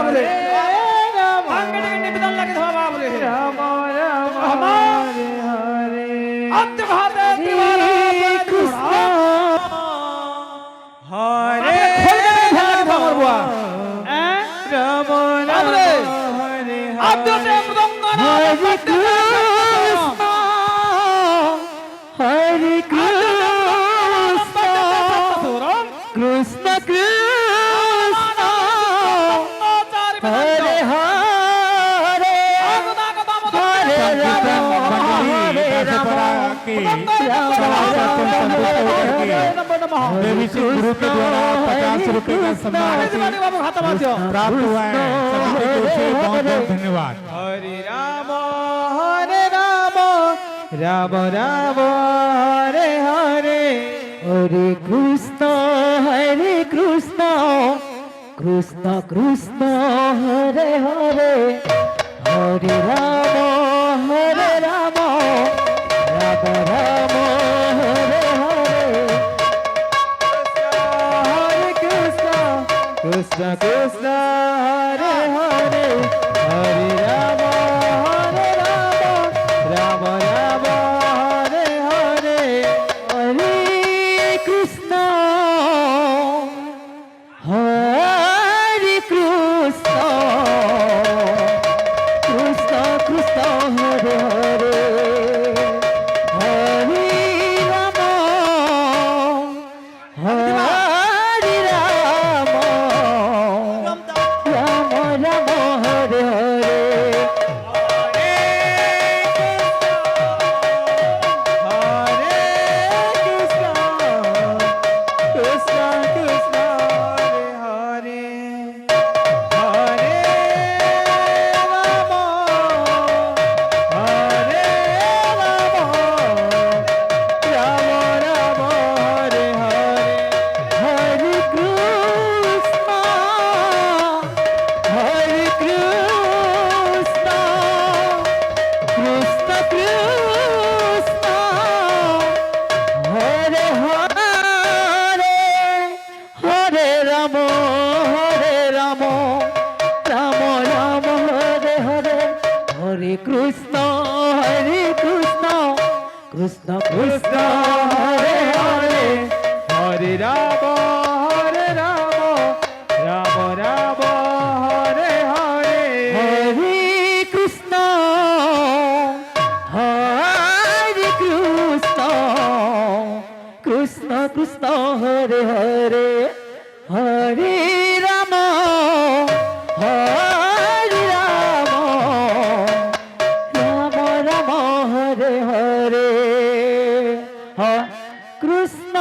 বাবরে রাম আঙ্গটিকে নিবেদন লাগে ধোয়া বাবরে রাম রাম হরে হরে আত্ম ভাতে দিবারা কৃষ্ণ হরে আমার বুয়া রাম রাম বাবরে হরে আদ্যতে মৃদঙ্গনা হরে কৃষ্ণ হরে কৃষ্ণ কৃষ্ণ কৃষ্ণ হরে হরে হরে রাম হরে রাম गुरु के द्वारा 50 रुपए का सम्मान प्राप्त हुआ है। सभी को से बहुत बहुत धन्यवाद। हरे राम राम राम हरे हरे हरे कृष्ण कृष्ण कृष्ण हरे हरे हरे राम राम राम हरे हरे हरे कृष्ण कृष्ण कृष्ण हरे हरे हरे राम राम राम हरे हरे हरे कृष्ण हरे कृष्ण कृष्ण कृष्ण हरे हरे हरे राम हरे राम राम राम हरे हरे हरे राम राम राम हरे हरे हरे कृष्ण कृष्ण कृष्ण हरे हरे हरे राम राम राम हरे हरे हरे कृष्ण कृष्ण कृष्ण हरे हरे हरे राम राम राम हरे हरे कृष्ण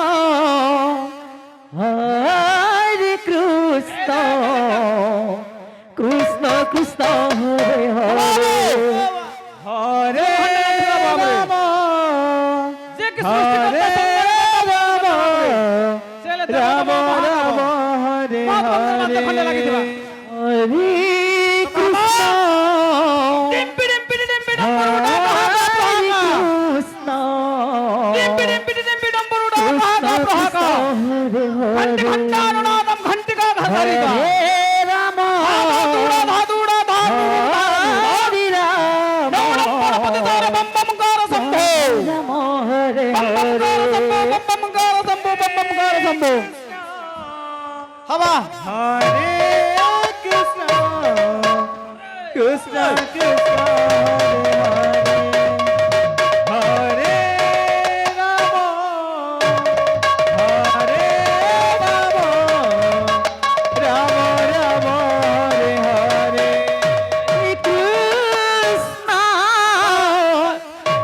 हरे कृष्ण कृष्ण कृष्ण हरे हरे हरे राम যে কি हरे राम राम राम हरे हरे हरे कृष्ण ডিম্পি ডিম্পি ডিম্পি हरे ডিম্পি कृष्ण ডিম্পি ডম্বরুডা कृष्ण ভাগা कृष्ण ঘন্টি हरे हरे ঘন্টানুনাদম ঘন্টিকা ঘাসারিকা हरे राम ধাদুড়া ধাদুড়া ধাদুড়া हरे राम পতিতার বম বম কার শম্ভো राम हरे বম हरे বম কার শম্ভো বম বম কার শম্ভো হাবা हरे कृष्ण कृष्ण कृष्ण हरे हरे राम राम राम हरे हरे कृष्ण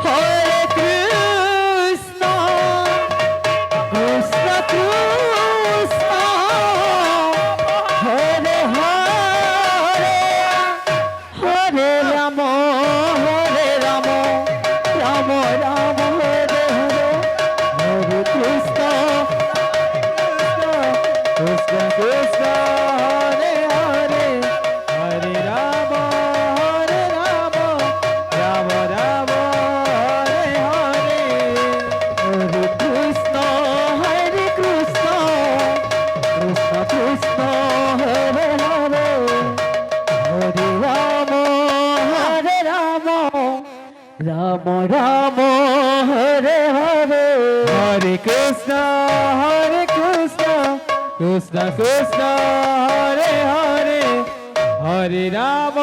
हरे कृष्ण कृष्ण कृष्ण हरे हरे हरे राम রাম হরে হরে হরে কৃষ্ণ কৃষ্ণ কৃষ্ণ হরে হরে হরে রাম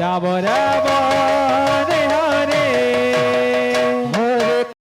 রাম রাম হরে হরে